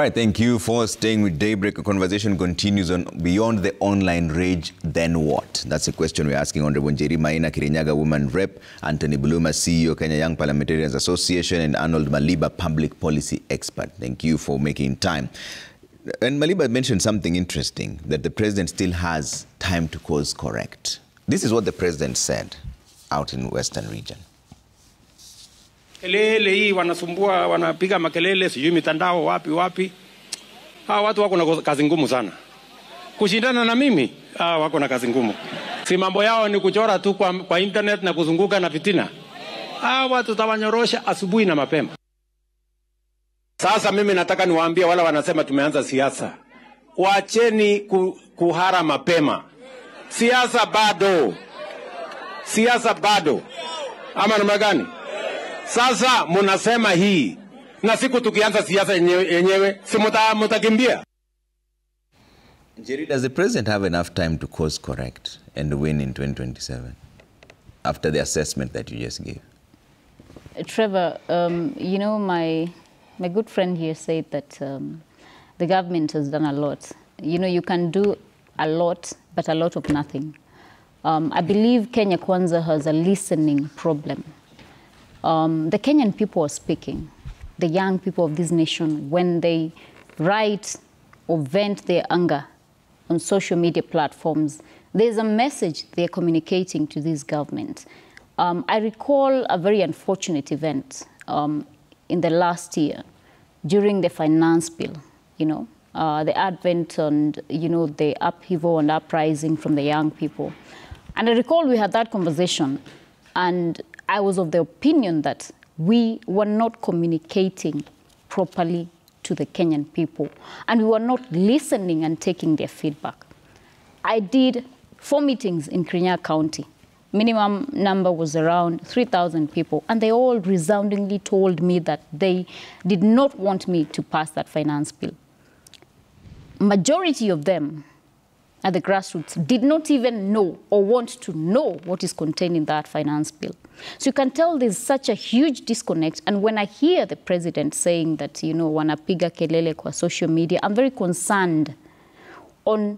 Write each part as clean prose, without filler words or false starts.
right, thank you for staying with Daybreak. A conversation continues on beyond the online rage, then what? That's a question we're asking Honorable Njeri Maina Kirinyaga, Woman Rep, Anthony Buluma, CEO, Kenya Young Parliamentarians Association, and Arnold Maliba, Public Policy Expert. Thank you for making time. And Maliba mentioned something interesting, that the president still has time to course correct. This is what the president said out in Western region. Kelele hii wanasumbua, wanapiga makelele, sijui mitandao wapi. Hawa watu wako na kazi ngumu sana. Kushindana na mimi, wako na kazi ngumu. Si mambo yao ni kuchora tu kwa internet na kuzunguka na fitina. Hawa watu tawanyorosha asubuhi na mapema. Sasa mimi nataka niwaambie wala wanasema tumeanza siasa. Waacheni kuhara mapema. Siasa bado. Ama namna gani? Sasa munasema hii na siku tukianza siasa yenyewe si mutakimbia. Njeri, does the president have enough time to course correct and win in 2027 after the assessment that you just gave? Trevor, you know, my good friend here said that the government has done a lot. You know, you can do a lot, but a lot of nothing. I believe Kenya Kwanza has a listening problem. The Kenyan people are speaking, the young people of this nation, when they write or vent their anger on social media platforms, there's a message they're communicating to this government. I recall a very unfortunate event in the last year during the finance bill, you know, the advent and, you know, the upheaval and uprising from the young people. And I recall we had that conversation, and I was of the opinion that we were not communicating properly to the Kenyan people, and we were not listening and taking their feedback. I did 4 meetings in Kirinyaga County. Minimum number was around 3,000 people, and they all resoundingly told me that they did not want me to pass that finance bill. Majority of them at the grassroots did not even know or want to know what is contained in that finance bill. So you can tell there's such a huge disconnect. And when I hear the president saying that, you know, wanapiga kelele kwa social media, I'm very concerned in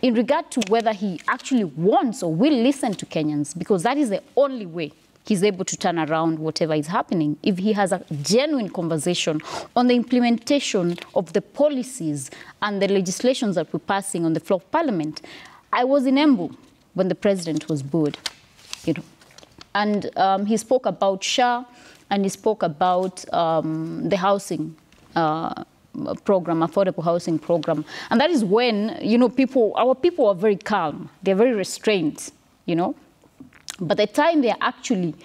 regard to whether he actually wants or will listen to Kenyans, because that is the only way he's able to turn around whatever is happening. If he has a genuine conversation on the implementation of the policies and the legislations that we're passing on the floor of parliament. I was in Embu when the president was booed, you know, and he spoke about SHA, and he spoke about the housing program, affordable housing program. And that is when, you know, our people are very calm. They're very restrained, you know. But the time they're actually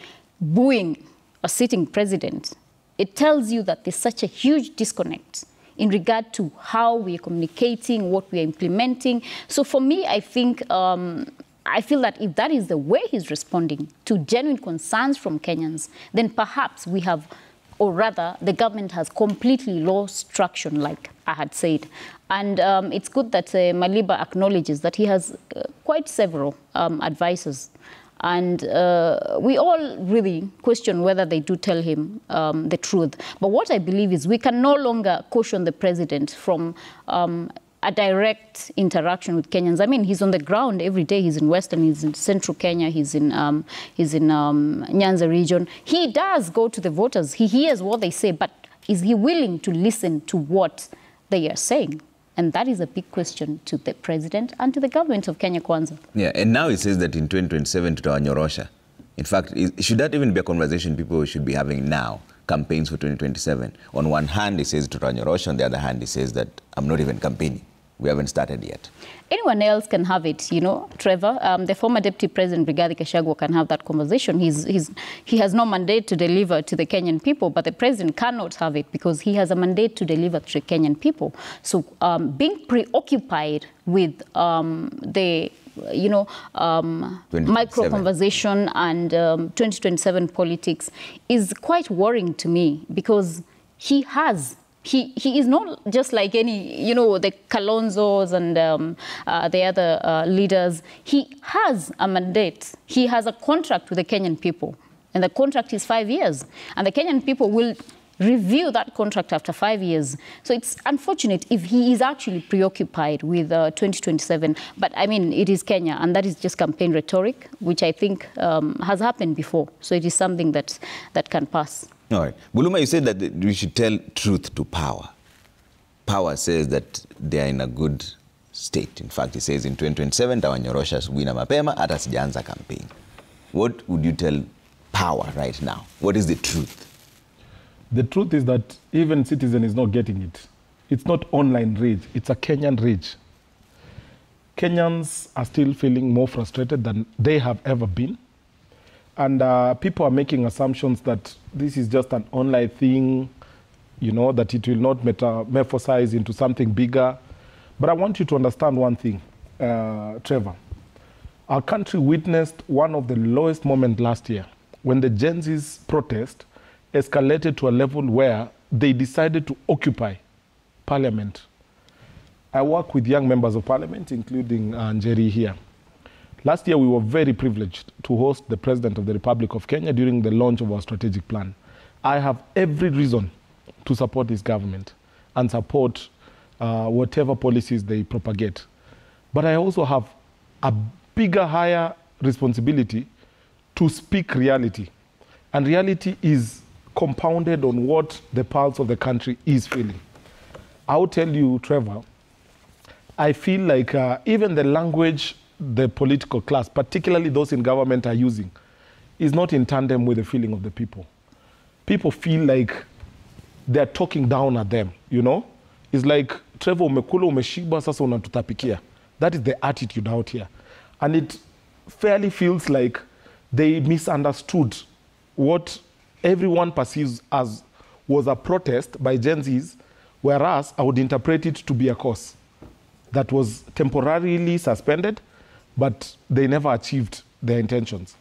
booing a sitting president, it tells you that there's such a huge disconnect in regard to how we're communicating, what we're implementing. So for me, I think, I feel that if that is the way he's responding to genuine concerns from Kenyans, then perhaps we have, or rather, the government has completely lost traction, like I had said. And it's good that Maliba acknowledges that he has quite several advisors. And we all really question whether they do tell him the truth. But what I believe is we can no longer caution the president from a direct interaction with Kenyans. I mean, he's on the ground every day. He's in Western, he's in Central Kenya, he's in Nyanza region. He does go to the voters. He hears what they say, but is he willing to listen to what they are saying? And that is a big question to the president and to the government of Kenya Kwanza. Yeah, and now he says that in 2027 tutawanyorosha. In fact, should that even be a conversation people should be having now, campaigns for 2027? On one hand, he says tutawanyorosha, on the other hand, he says that I'm not even campaigning. We haven't started yet. Anyone else can have it, you know, Trevor. The former Deputy President, Rigathi Gachagua, can have that conversation. He has no mandate to deliver to the Kenyan people, but the president cannot have it because he has a mandate to deliver to the Kenyan people. So being preoccupied with the, you know, micro-conversation and 2027 politics is quite worrying to me, because he is not just like any, you know, the Kalonzos and the other leaders. He has a mandate. He has a contract with the Kenyan people. And the contract is 5 years. And the Kenyan people will review that contract after 5 years. So it's unfortunate if he is actually preoccupied with 2027. But I mean, it is Kenya, and that is just campaign rhetoric, which I think has happened before. So it is something that can pass. All right. Buluma, you said that we should tell truth to power. Power says that they are in a good state. In fact, it says in 2027, tawanyorosha asubuhi na mapema, hata sijaanza campaign. What would you tell power right now? What is the truth? The truth is that even Citizen is not getting it. It's not online rage, it's a Kenyan rage. Kenyans are still feeling more frustrated than they have ever been. And people are making assumptions that this is just an online thing, you know, that it will not metamorphosize into something bigger. But I want you to understand one thing, Trevor. Our country witnessed one of the lowest moments last year when the Gen Z's protest escalated to a level where they decided to occupy Parliament. I work with young members of Parliament, including Njeri here. Last year, we were very privileged to host the President of the Republic of Kenya during the launch of our strategic plan. I have every reason to support this government and support whatever policies they propagate. But I also have a bigger, higher responsibility to speak reality. And reality is compounded on what the pulse of the country is feeling. I will tell you, Trevor, I feel like even the language the political class, particularly those in government, are using is not in tandem with the feeling of the people. People feel like they're talking down at them, you know? It's like, Trevor, umekula umeshiba, sasa unatutapikia. That is the attitude out here. And it fairly feels like they misunderstood what everyone perceives as was a protest by Gen Zs, whereas I would interpret it to be a cause that was temporarily suspended, but they never achieved their intentions.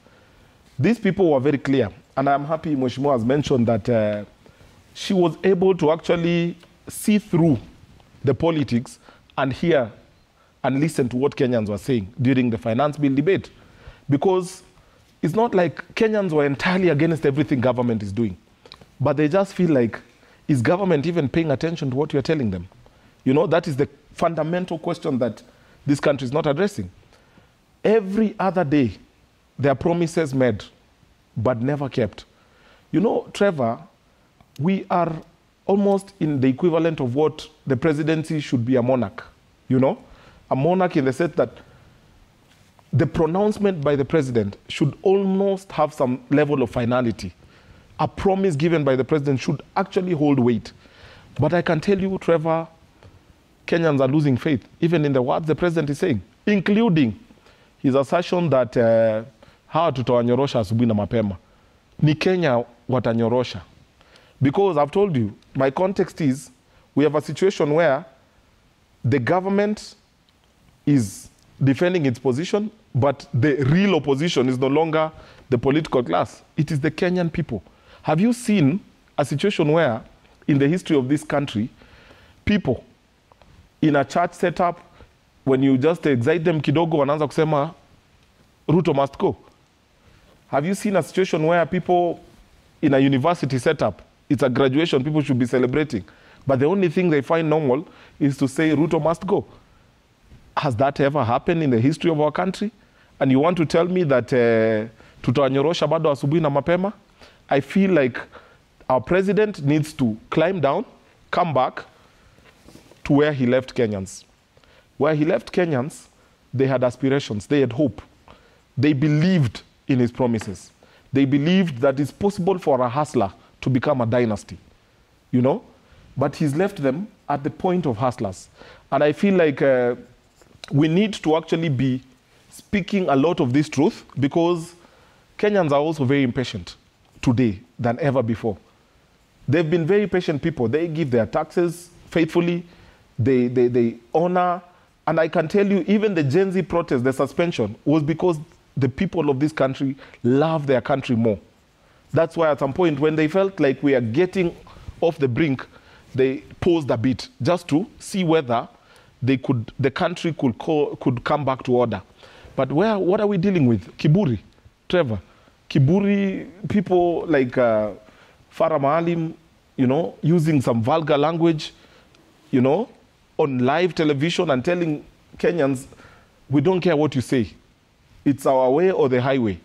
These people were very clear, and I'm happy Mheshimiwa has mentioned that she was able to actually see through the politics and hear and listen to what Kenyans were saying during the finance bill debate. Because it's not like Kenyans were entirely against everything government is doing, but they just feel like, is government even paying attention to what you're telling them? You know, that is the fundamental question that this country is not addressing. Every other day, there are promises made, but never kept. You know, Trevor, we are almost in the equivalent of what the presidency should be a monarch, you know? A monarch in the sense that the pronouncement by the president should almost have some level of finality. A promise given by the president should actually hold weight. But I can tell you, Trevor, Kenyans are losing faith, even in the words the president is saying, including his assertion that hawa tutawanyorosha asubuhi na mapema. Ni Kenya watanyorosha. Because I've told you, my context is, we have a situation where the government is defending its position, but the real opposition is no longer the political class. It is the Kenyan people. Have you seen a situation where, in the history of this country, people in a church setup, when you just excite them kidogo, wanaanza kusema, Ruto must go? Have you seen a situation where people in a university setup, it's a graduation, people should be celebrating, but the only thing they find normal is to say Ruto must go? Has that ever happened in the history of our country? And you want to tell me that tutawanyorosha bado asubuhi na mapema? I feel like our president needs to climb down, come back to where he left Kenyans. Where he left Kenyans, they had aspirations, they had hope. They believed in his promises. They believed that it's possible for a hustler to become a dynasty, you know? But he's left them at the point of hustlers. And I feel like we need to actually be speaking a lot of this truth, because Kenyans are also very impatient today than ever before. They've been very patient people. They give their taxes faithfully. They honor. And I can tell you, even the Gen Z protest, the suspension, was because the people of this country love their country more. That's why at some point, when they felt like we are getting off the brink, they paused a bit just to see whether the country could come back to order. But what are we dealing with? Kiburi, Trevor. Kiburi, people like Farah Maalim, you know, using some vulgar language, you know, on live television and telling Kenyans, we don't care what you say. It's our way or the highway.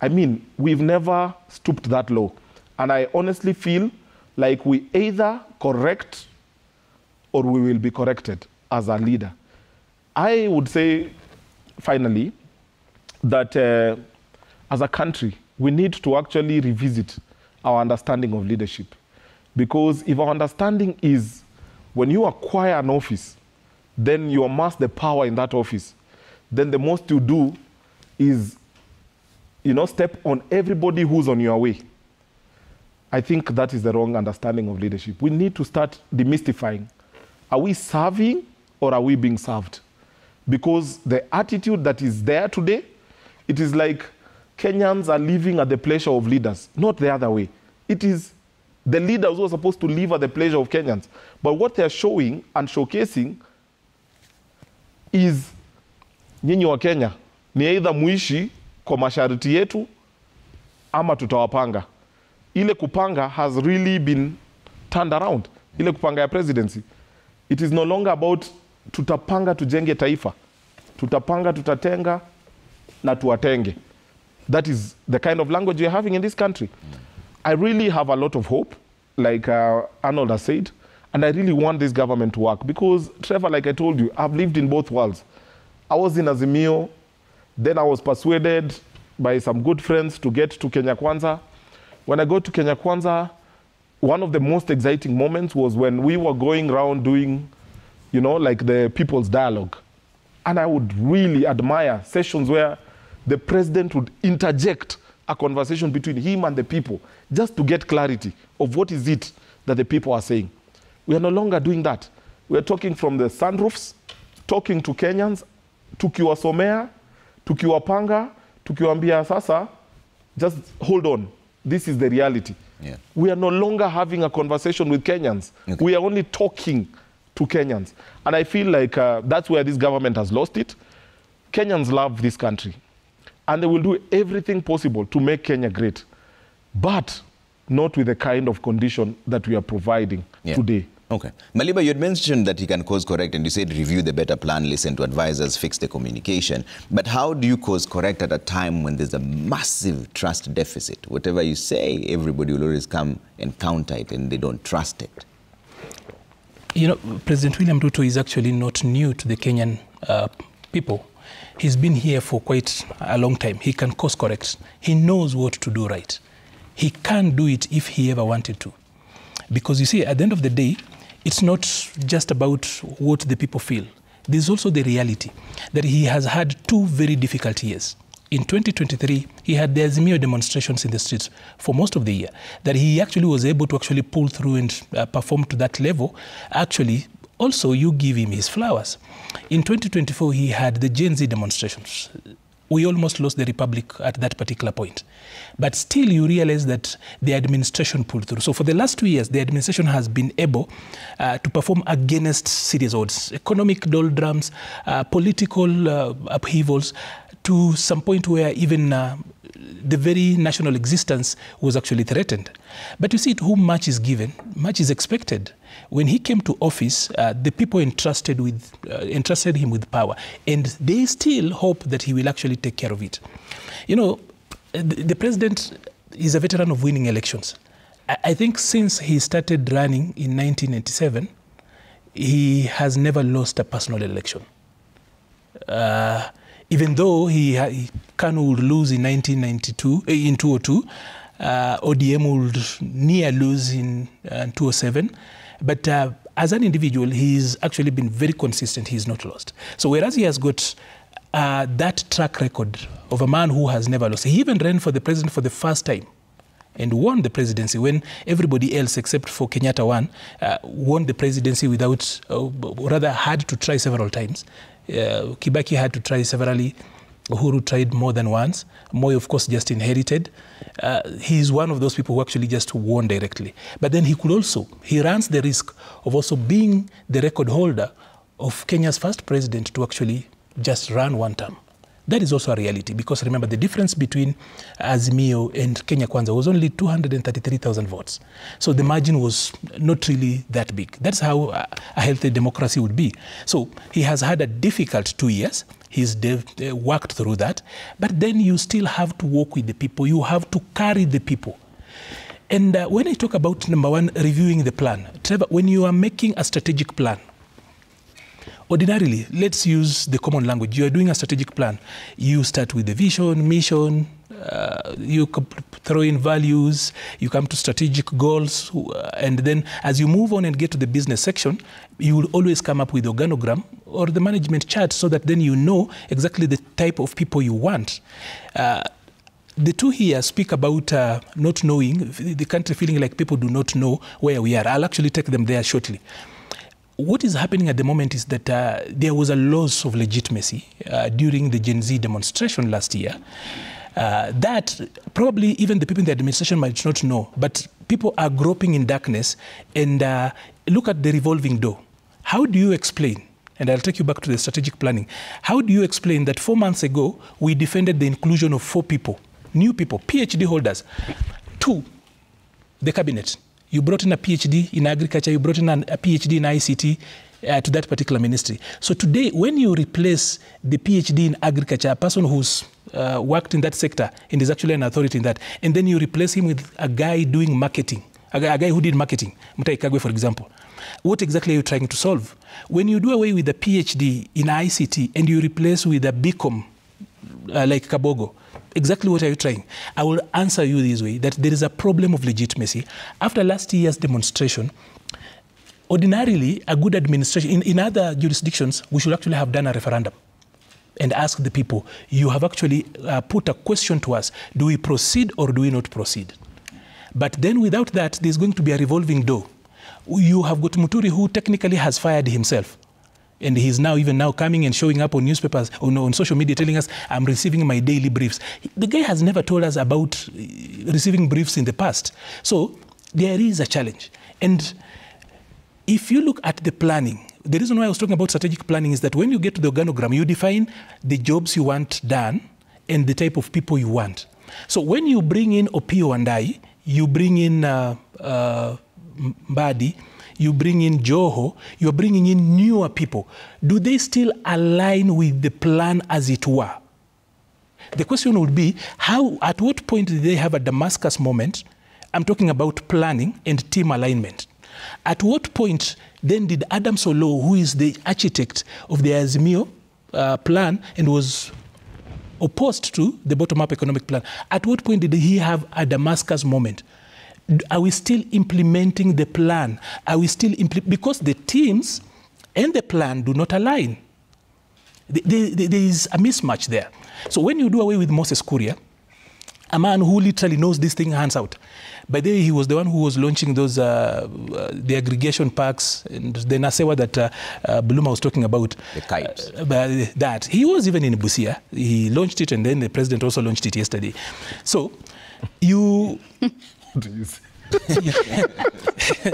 I mean, we've never stooped that low. And I honestly feel like we either correct or we will be corrected as a leader. I would say, finally, that as a country, we need to actually revisit our understanding of leadership. Because if our understanding is when you acquire an office, then you amass the power in that office, then the most you do is, you know, step on everybody who's on your way. I think that is the wrong understanding of leadership. We need to start demystifying. Are we serving or are we being served? Because the attitude that is there today, it is like Kenyans are living at the pleasure of leaders, not the other way. It is the leaders who are supposed to live at the pleasure of Kenyans. But what they're showing and showcasing is nyinyi wa Kenya ni either muishi kwa masharti yetu ama tutawapanga. Ile kupanga has really been turned around. Ile kupanga ya presidency. It is no longer about tutapanga tujenge taifa. Tutapanga tutatenga na tuwatenge. That is the kind of language we are having in this country. I really have a lot of hope, like Arnold has said, and I really want this government to work because, Trevor, like I told you, I've lived in both worlds. I was in Azimio, then I was persuaded by some good friends to get to Kenya Kwanza. When I got to Kenya Kwanza, one of the most exciting moments was when we were going around doing, you know, like the people's dialogue. And I would really admire sessions where the president would interject a conversation between him and the people just to get clarity of what is it that the people are saying. We are no longer doing that. We are talking from the sunroofs, talking to Kenyans, tukiwasomea, tukiwapanga, tukiwaambia sasa, just hold on. This is the reality. Yeah. We are no longer having a conversation with Kenyans. Okay. We are only talking to Kenyans. And I feel like that's where this government has lost it. Kenyans love this country. And they will do everything possible to make Kenya great. But not with the kind of condition that we are providing today. Okay. Maliba, you had mentioned that he can course correct, and you said review the better plan, listen to advisors, fix the communication. But how do you course correct at a time when there's a massive trust deficit? Whatever you say, everybody will always come and counter it, and they don't trust it. You know, President William Ruto is actually not new to the Kenyan people. He's been here for quite a long time. He can course correct. He knows what to do right. He can do it if he ever wanted to. Because you see, at the end of the day, it's not just about what the people feel. There's also the reality that he has had 2 very difficult years. In 2023, he had the Azimio demonstrations in the streets for most of the year. That he actually was able to actually pull through and perform to that level. Actually, also, you give him his flowers. In 2024, he had the Gen Z demonstrations. We almost lost the republic at that particular point. But still, you realize that the administration pulled through. So for the last 2 years, the administration has been able to perform against serious odds, economic doldrums, political upheavals, to some point where even the very national existence was actually threatened. But you see, to whom much is given, much is expected. When he came to office, the people entrusted him with power, and they still hope that he will actually take care of it. You know, the president is a veteran of winning elections. I think since he started running in 1997, he has never lost a personal election. Even though Kanu would lose in 1992, in 2002, ODM would near lose in 2007. But as an individual, he's actually been very consistent. He's not lost. So whereas he has got that track record of a man who has never lost, he even ran for the president for the first time and won the presidency when everybody else except for Kenyatta won the presidency without, rather had to try several times. Kibaki had to try severally. Uhuru tried more than once. Moi, of course, just inherited. He's one of those people who actually just won directly. But then he runs the risk of also being the record holder of Kenya's first president to actually just run one term. That is also a reality, because remember, the difference between Azimio and Kenya Kwanza was only 233,000 votes. So the margin was not really that big. That's how a healthy democracy would be. So he has had a difficult 2 years. He's worked through that. But then you still have to work with the people. You have to carry the people. And when I talk about, number one, reviewing the plan, Trevor, when you are making a strategic plan, ordinarily, let's use the common language. You are doing a strategic plan. You start with the vision, mission, you throw in values, you come to strategic goals, and then as you move on and get to the business section, you will always come up with organogram or the management chart, so that then you know exactly the type of people you want. The two here speak about not knowing, the country feeling like people do not know where we are. I'll actually take them there shortly. What is happening at the moment is that there was a loss of legitimacy during the Gen Z demonstration last year. That probably even the people in the administration might not know, but people are groping in darkness. And look at the revolving door. How do you explain, and I'll take you back to the strategic planning, how do you explain that 4 months ago we defended the inclusion of 4 people, new people, PhD holders, to the cabinet? You brought in a PhD in agriculture, you brought in a PhD in ICT to that particular ministry. So today, when you replace the PhD in agriculture, a person who's worked in that sector and is actually an authority in that, and then you replace him with a guy doing marketing, a guy who did marketing, Mutai Kagwe, for example, what exactly are you trying to solve? When you do away with the PhD in ICT and you replace with a BCom like Kabogo, exactly what are you trying? I will answer you this way, that there is a problem of legitimacy. After last year's demonstration, ordinarily, a good administration, in other jurisdictions, we should actually have done a referendum and ask the people, you have actually put a question to us, do we proceed or do we not proceed? But then without that, there's going to be a revolving door. You have got Muturi, who technically has fired himself. And he's now even now coming and showing up on newspapers, on social media, telling us, I'm receiving my daily briefs. The guy has never told us about receiving briefs in the past. So there is a challenge. And if you look at the planning, the reason why I was talking about strategic planning is that when you get to the organogram, you define the jobs you want done and the type of people you want. So when you bring in Opio and I, you bring in Mbadi, you bring in Joho, you're bringing in newer people. Do they still align with the plan as it were? The question would be, at what point did they have a Damascus moment? I'm talking about planning and team alignment. At what point then did Adam Solo, who is the architect of the Azimio plan and was opposed to the bottom-up economic plan, at what point did he have a Damascus moment? Are we still implementing the plan? Are we still because the teams and the plan do not align. There is a mismatch there. So when you do away with Moses Kuria, a man who literally knows this thing hands out. By the way, he was the one who was launching those the aggregation packs and the Nasewa that Buluma was talking about. The kites. That. He was even in Busia. He launched it, and then the president also launched it yesterday. So you...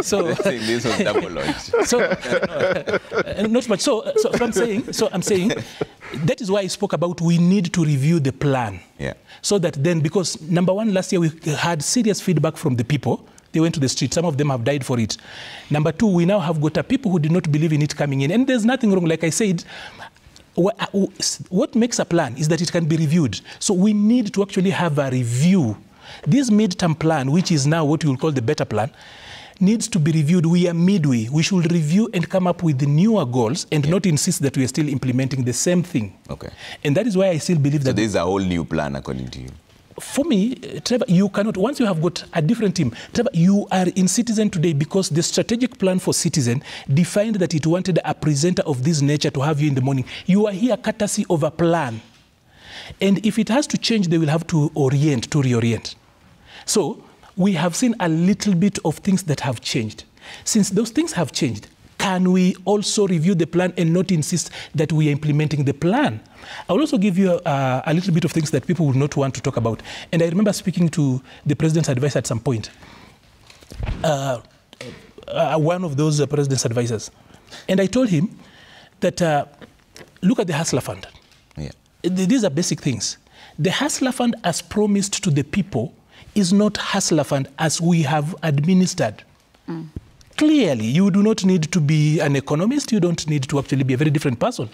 So this was double launch. So not much. So I'm saying that is why I spoke about we need to review the plan. Yeah. So that then, because number one, last year we had serious feedback from the people. They went to the street. Some of them have died for it. Number two, we now have got people who did not believe in it coming in. And there's nothing wrong. Like I said, what makes a plan is that it can be reviewed. So we need to actually have a review. This mid-term plan, which is now what we will call the better plan, needs to be reviewed. We are midway. We should review and come up with the newer goals and not insist that we are still implementing the same thing. Okay. And that is why I still believe that... So there is a whole new plan according to you? For me, Trevor, you cannot, once you have got a different team, Trevor, you are in Citizen today because the strategic plan for Citizen defined that it wanted a presenter of this nature to have you in the morning. You are here courtesy of a plan. And if it has to change, they will have to reorient. So we have seen a little bit of things that have changed. Since those things have changed, can we also review the plan and not insist that we are implementing the plan? I will also give you a little bit of things that people would not want to talk about. And I remember speaking to the president's advisor at some point, one of those president's advisors. And I told him that, look at the Hustler Fund. Yeah. these are basic things. The Hustler Fund as promised to the people is not Hustler Fund as we have administered. Clearly, you do not need to be an economist. You don't need to actually be a very different person.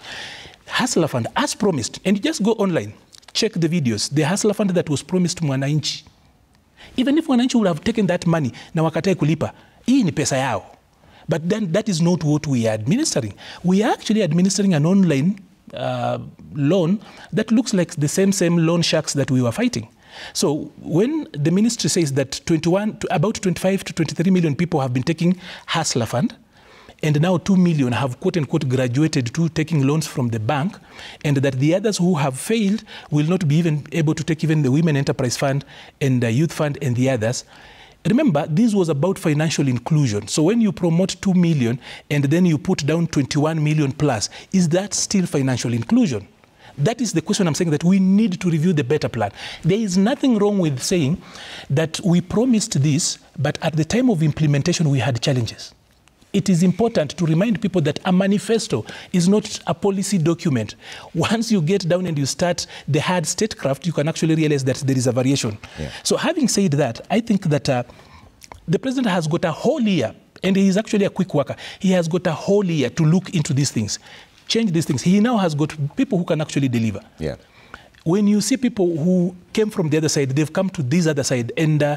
Hustler Fund as promised, and you just go online, check the videos. The Hustler Fund that was promised to Mwananchi. Even if Mwananchi would have taken that money, na wakatae kulipa, hii ni pesa yao. But then that is not what we are administering. We are actually administering an online loan that looks like the same loan sharks that we were fighting. So when the ministry says that about 25 to 23 million people have been taking Hustler Fund, and now 2 million have quote-unquote graduated to taking loans from the bank, and that the others who have failed will not be even able to take even the Women Enterprise Fund and the Youth Fund and the others. Remember, this was about financial inclusion. So when you promote 2 million and then you put down 21 million plus, is that still financial inclusion? That is the question I'm saying, that we need to review the better plan. There is nothing wrong with saying that we promised this, but at the time of implementation, we had challenges. It is important to remind people that a manifesto is not a policy document. Once you get down and you start the hard statecraft, you can actually realize that there is a variation. Yeah. So having said that, I think that the president has got a whole year, and he is actually a quick worker. He has got a whole year to look into these things, change these things. He now has got people who can actually deliver. Yeah. When you see people who came from the other side, they've come to this other side, and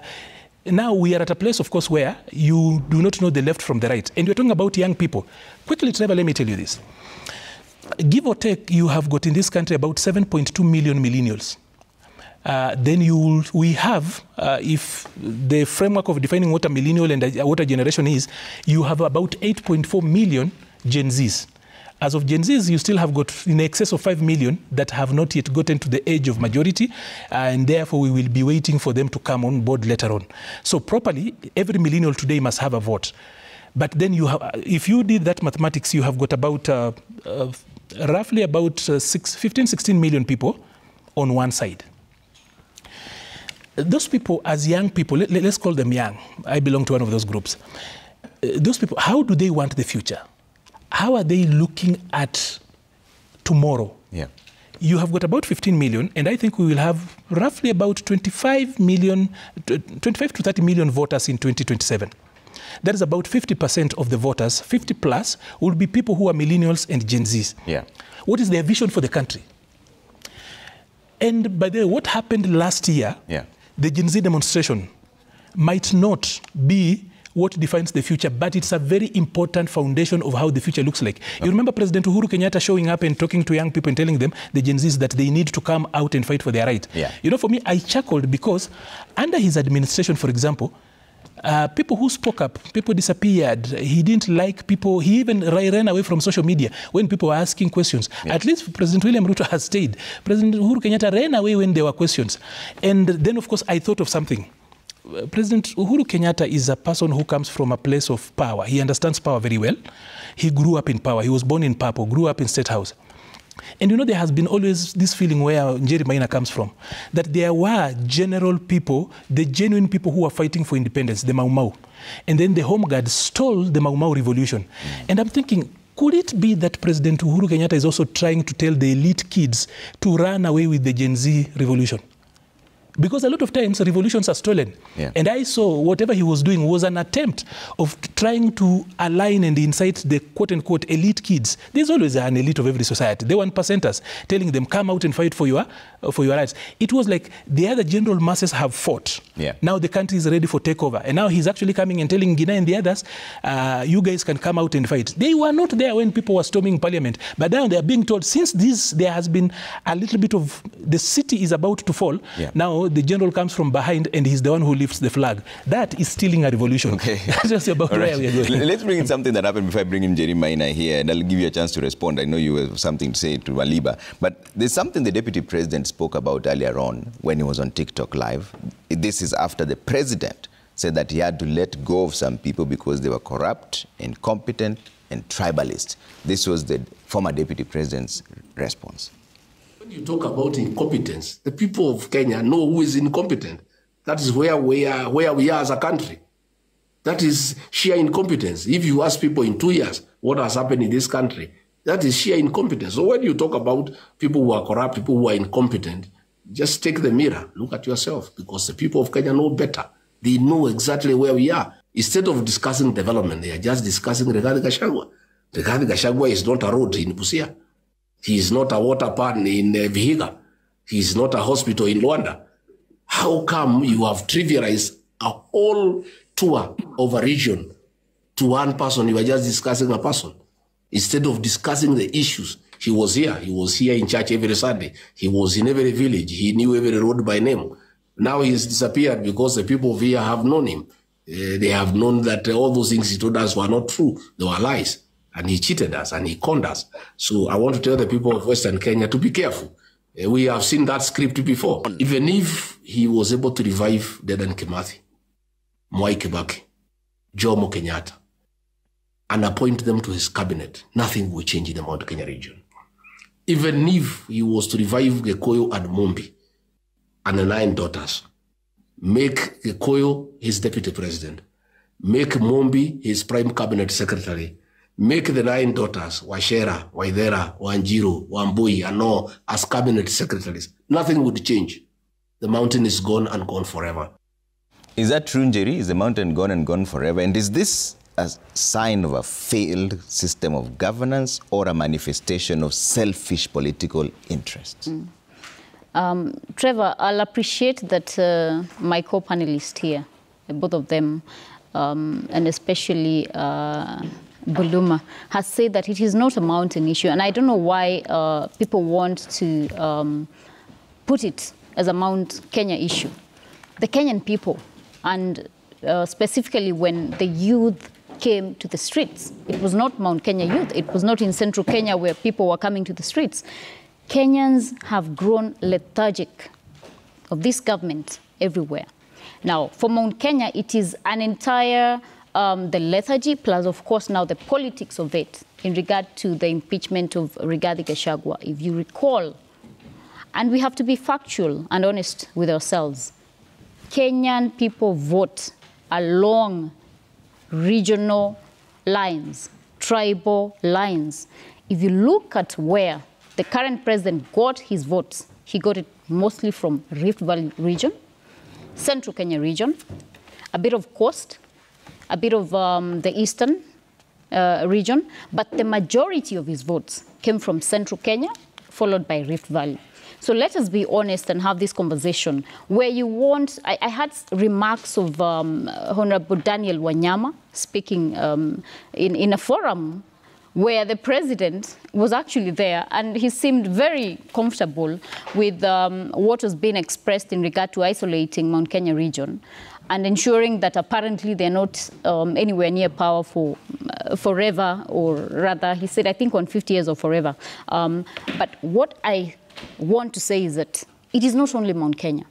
now we are at a place, of course, where you do not know the left from the right. And we're talking about young people. Quickly, Trevor, let me tell you this. Give or take, you have got in this country about 7.2 million millennials. Then we have, if the framework of defining what a millennial and what a generation is, you have about 8.4 million Gen Zs. As of Gen Zs, you still have got in excess of 5 million that have not yet gotten to the age of majority, and therefore we will be waiting for them to come on board later on. So properly, every millennial today must have a vote. But then you have, if you did that mathematics, you have got about roughly about 15, 16 million people on one side. Those people, as young people, let's call them young. I belong to one of those groups. Those people, how do they want the future? How are they looking at tomorrow? Yeah. You have got about 15 million, and I think we will have roughly about 25 to 30 million voters in 2027. That is about 50% of the voters, 50 plus, will be people who are millennials and Gen Zs. Yeah. What is their vision for the country? And by the way, what happened last year, the Gen Z demonstration, might not be what defines the future, but it's a very important foundation of how the future looks like. Okay. You remember President Uhuru Kenyatta showing up and talking to young people and telling them, the Gen Zs, that they need to come out and fight for their right. Yeah. You know, for me, I chuckled because under his administration, for example, people who spoke up, people disappeared. He didn't like people. He even ran away from social media when people were asking questions. Yeah. At least President William Ruto has stayed. President Uhuru Kenyatta ran away when there were questions. And then, of course, I thought of something. President Uhuru Kenyatta is a person who comes from a place of power. He understands power very well. He grew up in power. He was born in Papo, grew up in State House. And you know, there has been always this feeling where Njeri Maina comes from, that there were general people, the genuine people who were fighting for independence, the Mau Mau. And then the Home Guard stole the Mau Mau revolution. And I'm thinking, could it be that President Uhuru Kenyatta is also trying to tell the elite kids to run away with the Gen Z revolution? Because a lot of times revolutions are stolen. Yeah. And I saw whatever he was doing was an attempt of trying to align and incite the quote-unquote elite kids. There's always an elite of every society. The 1%ers telling them, come out and fight for your rights. It was like the other general masses have fought. Yeah. Now the country is ready for takeover. And now he's actually coming and telling Guinea and the others, you guys can come out and fight. They were not there when people were storming parliament. But now they are being told, since there has been a little bit of, the city is about to fall, now the general comes from behind and he's the one who lifts the flag. That is stealing a revolution. Okay. That's just about where we are going. Let's bring in something that happened before I bring in Njeri Maina here, and I'll give you a chance to respond. I know you have something to say to Waliba, but there's something the Deputy President spoke about earlier on when he was on TikTok Live. This is after the President said that he had to let go of some people because they were corrupt, incompetent, and tribalist. This was the former Deputy President's response. When you talk about incompetence, the people of Kenya know who is incompetent. That is where we are as a country. That is sheer incompetence. If you ask people in 2 years what has happened in this country, That is sheer incompetence. So when you talk about people who are corrupt, people who are incompetent, just take the mirror, look at yourself, because the people of Kenya know better. They know exactly where we are. Instead of discussing development, they are just discussing Rigathi Gachagua. Rigathi Gachagua is not a road in Busia. He is not a water pan in Vihiga. He is not a hospital in Luanda. How come you have trivialized a whole tour of a region to one person? You are just discussing a person. Instead of discussing the issues, he was here. He was here in church every Sunday. He was in every village. He knew every road by name. Now he has disappeared because the people of here have known him. They have known that all those things he told us were not true. They were lies. And he cheated us and he conned us. So I want to tell the people of Western Kenya to be careful. We have seen that script before. Even if he was able to revive Dedan Kimathi, Mwai Kibaki, Jomo Kenyatta, and appoint them to his cabinet, nothing will change in the Mount Kenya region. Even if he was to revive Gekuyu and Mumbi and the 9 daughters, make Gekuyu his deputy president, make Mumbi his prime cabinet secretary, make the 9 daughters, Washera, Waithera, Wanjiru, Wambui, and all as cabinet secretaries, nothing would change. The mountain is gone and gone forever. Is that true, Njeri? Is the mountain gone and gone forever? And is this a sign of a failed system of governance or a manifestation of selfish political interests? Trevor, I'll appreciate that my co-panelists here, both of them, and especially Buluma, has said that it is not a mountain issue. And I don't know why people want to put it as a Mount Kenya issue. The Kenyan people, and specifically when the youth came to the streets, it was not Mount Kenya youth. It was not in central Kenya where people were coming to the streets. Kenyans have grown lethargic of this government everywhere. Now, for Mount Kenya, it is an entire, the lethargy plus, of course, now the politics of it in regard to the impeachment of Rigathi Gachagua. If you recall, and we have to be factual and honest with ourselves, Kenyan people vote along regional lines, tribal lines. If you look at where the current president got his votes, he got it mostly from Rift Valley region, Central Kenya region, a bit of coast, a bit of the eastern region, but the majority of his votes came from Central Kenya, followed by Rift Valley. So let us be honest and have this conversation where you want, I had remarks of Honorable Daniel Wanyama speaking in a forum where the president was actually there, and he seemed very comfortable with what was being expressed in regard to isolating Mount Kenya region and ensuring that apparently they're not anywhere near power for forever, or rather, he said, I think on 50 years or forever. But what I want to say is that it is not only Mount Kenya,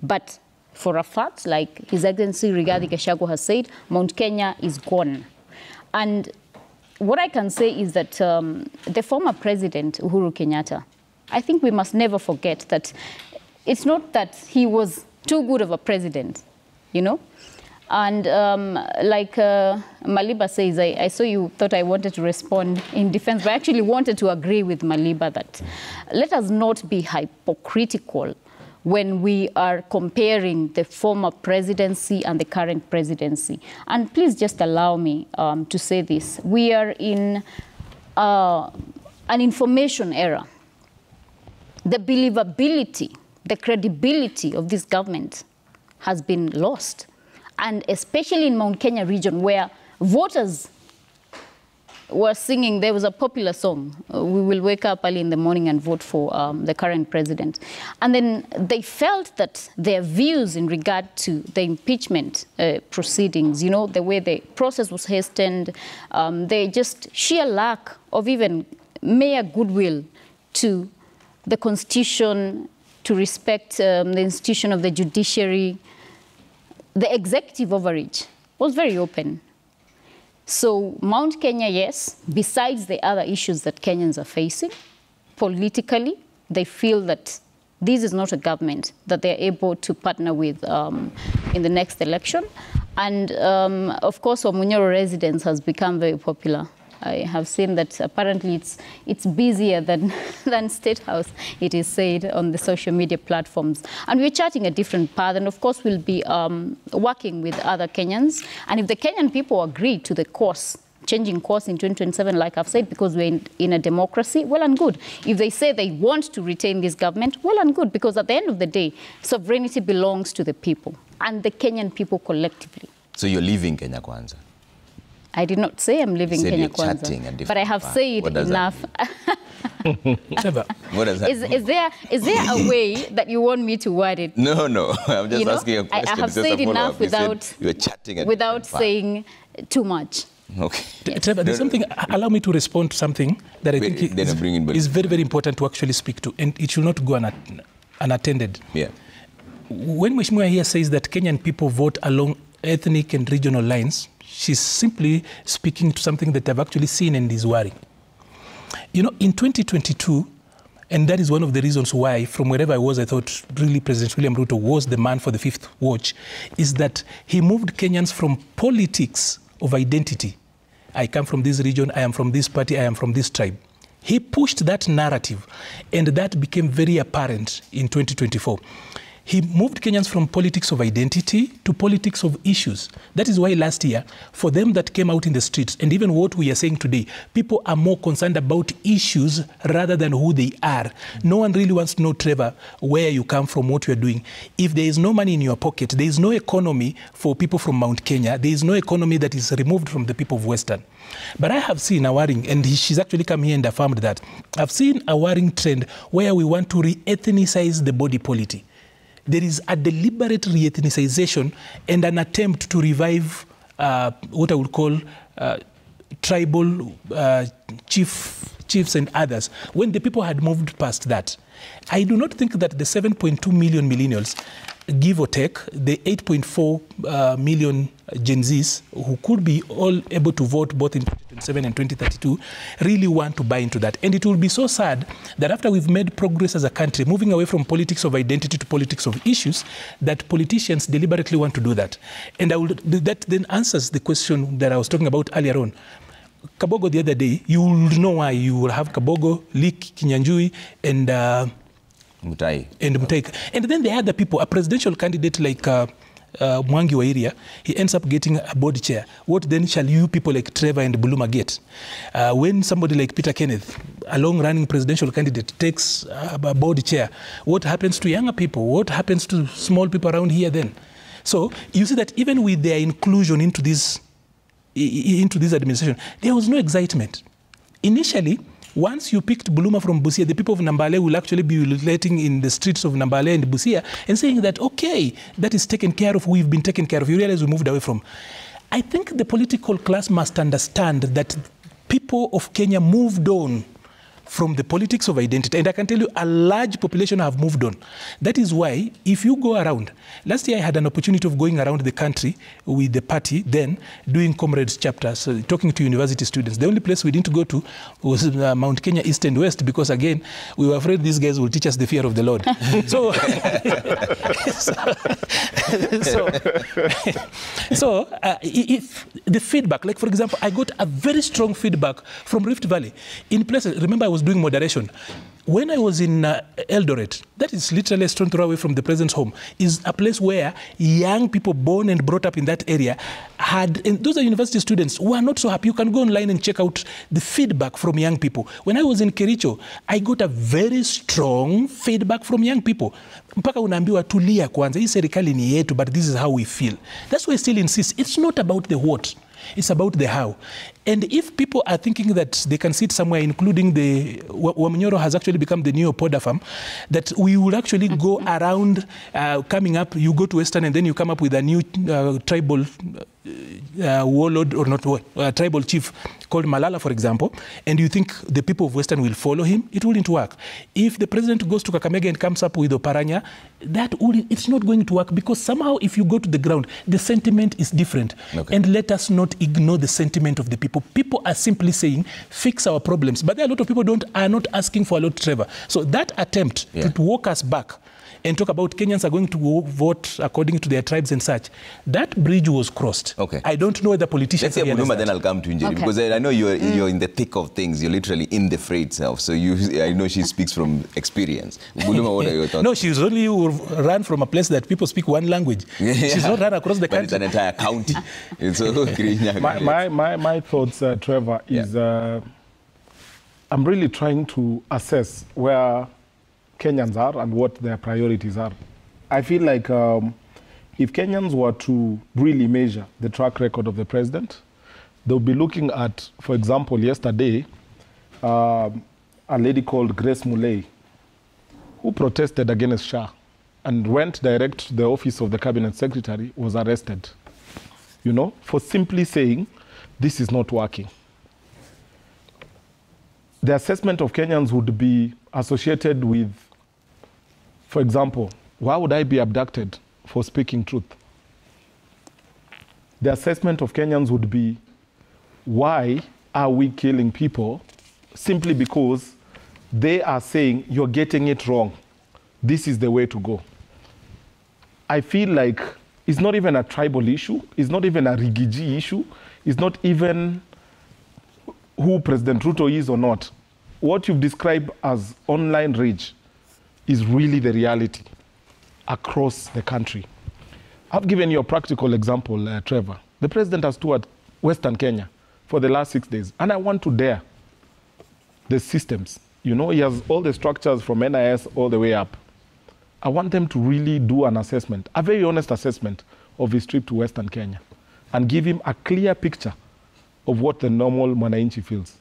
but for a fact, like His Excellency Rigathi Gachagua has said, Mount Kenya is gone. And what I can say is that the former president, Uhuru Kenyatta, I think we must never forget that it's not that he was too good of a president, you know? And like Maliba says, I saw you thought I wanted to respond in defense, but I actually wanted to agree with Maliba that let us not be hypocritical when we are comparing the former presidency and the current presidency. And please just allow me to say this. We are in an information era. The believability, the credibility of this government has been lost. And especially in Mount Kenya region, where voters were singing, there was a popular song, we will wake up early in the morning and vote for the current president. And then they felt that their views in regard to the impeachment proceedings, you know, the way the process was hastened, they just sheer lack of even mere goodwill to the constitution, to respect the institution of the judiciary. The executive overreach was very open. So Mount Kenya, yes, besides the other issues that Kenyans are facing, politically, they feel that this is not a government that they're able to partner with in the next election. And of course, Omunyoro residence has become very popular I have seen that apparently it's busier than State House, it is said on the social media platforms. And we're charting a different path, and of course we'll be working with other Kenyans. And if the Kenyan people agree to the course, changing course in 2027, like I've said, because we're in a democracy, well and good. If they say they want to retain this government, well and good, because at the end of the day, sovereignty belongs to the people and the Kenyan people collectively. So you're leaving Kenya Kwanza? I did not say I'm leaving Kenya Kwanza, but I have said enough. What does that mean? Is there a way that you want me to word it? No. I'm just asking a question. I have said enough without saying too much. Okay. Yes. Trevor, there's something, allow me to respond to something that I think is very, very important to actually speak to, and it should not go unattended. Yeah. When Mheshimiwa here says that Kenyan people vote along ethnic and regional lines, she's simply speaking to something that I've actually seen and is worrying. You know, in 2022, and that is one of the reasons why, from wherever I was, I thought really President William Ruto was the man for the fifth watch, is that he moved Kenyans from politics of identity. I come from this region, I am from this party, I am from this tribe. He pushed that narrative, and that became very apparent in 2024. He moved Kenyans from politics of identity to politics of issues. That is why last year, for them that came out in the streets, and even what we are saying today, people are more concerned about issues rather than who they are. No one really wants to know, Trevor, where you come from, what you are doing. If there is no money in your pocket, there is no economy for people from Mount Kenya, there is no economy that is removed from the people of Western. But I have seen a worrying, and she's actually come here and affirmed that, I've seen a worrying trend where we want to re-ethnicize the body politic. There is a deliberate re-ethnicization and an attempt to revive what I would call tribal chiefs and others, when the people had moved past that. I do not think that the 7.2 million millennials, give or take, the 8.4 million Gen Zs who could be all able to vote both in 2027 and 2032 really want to buy into that. And it will be so sad that after we've made progress as a country, moving away from politics of identity to politics of issues, that politicians deliberately want to do that. And that then answers the question that I was talking about earlier on. Kabogo the other day, you will know why you will have Kabogo, Lik, Kinyanjui, and Mutai. And then the other people, a presidential candidate like Mwangi wa area, he ends up getting a board chair. What then shall you people like Trevor and Buluma get? When somebody like Peter Kenneth, a long-running presidential candidate, takes a board chair, what happens to younger people? What happens to small people around here then? So you see that even with their inclusion into this administration, there was no excitement. Initially, once you picked Buluma from Busia, the people of Nambale will actually be relating in the streets of Nambale and Busia and saying that, okay, that is taken care of, we've been taken care of. You realize we moved away from. I think the political class must understand that people of Kenya moved on from the politics of identity. And I can tell you a large population have moved on. That is why, if you go around, last year I had an opportunity of going around the country with the party, then doing comrades chapters, talking to university students. The only place we didn't go to was Mount Kenya East and West, because again, we were afraid these guys will teach us the fear of the Lord. If the feedback, like for example, I got a very strong feedback from Rift Valley. In places, remember I was doing moderation. When I was in Eldoret, that is literally a stone throw away from the president's home, is a place where young people born and brought up in that area had, and those are university students who are not so happy. You can go online and check out the feedback from young people. When I was in Kericho, I got a very strong feedback from young people. Mpaka unaambiwa tulia kwanza, hii serikali ni yetu, but this is how we feel. That's why I still insist, it's not about the what. It's about the how. And if people are thinking that they can sit somewhere, including the Wamnyoro has actually become the new Poda farm, that we will actually go around coming up, you go to Western and then you come up with a new tribal warlord or not tribal chief called Malala, for example, and you think the people of Western will follow him, it wouldn't work. If the president goes to Kakamega and comes up with Oparanya, it's not going to work, because somehow if you go to the ground, the sentiment is different. Okay. And let us not ignore the sentiment of the people. People are simply saying, fix our problems. But there are a lot of people are not asking for a lot, Trevor. So that attempt to walk us back and talk about Kenyans are going to vote according to their tribes and such. That bridge was crossed. Okay. I don't know whether politicians Let's say realize Muluma, that. then I'll come to Njeri, Okay. because I know you're in the thick of things. You're literally in the fray itself. So I know she speaks from experience. Muluma, what are your thoughts? No, she's only run from a place that people speak one language. She's not run across the But it's country. an entire county. So, My thoughts, Trevor, is I'm really trying to assess where Kenyans are and what their priorities are. I feel like if Kenyans were to really measure the track record of the president, they'll be looking at, for example, yesterday, a lady called Grace Mulei, who protested against Shah and went direct to the office of the cabinet secretary, was arrested, you know, for simply saying, this is not working. The assessment of Kenyans would be associated with, for example, why would I be abducted for speaking truth? The assessment of Kenyans would be, why are we killing people simply because they are saying, you're getting it wrong. This is the way to go. I feel like it's not even a tribal issue. It's not even a Rigiji issue. It's not even who President Ruto is or not. What you've described as online rage is really the reality across the country. I've given you a practical example, Trevor. The president has toured Western Kenya for the last 6 days, and I want to dare the systems. You know, he has all the structures from NIS all the way up. I want them to really do an assessment, a very honest assessment of his trip to Western Kenya, and give him a clear picture of what the normal Mwananchi feels.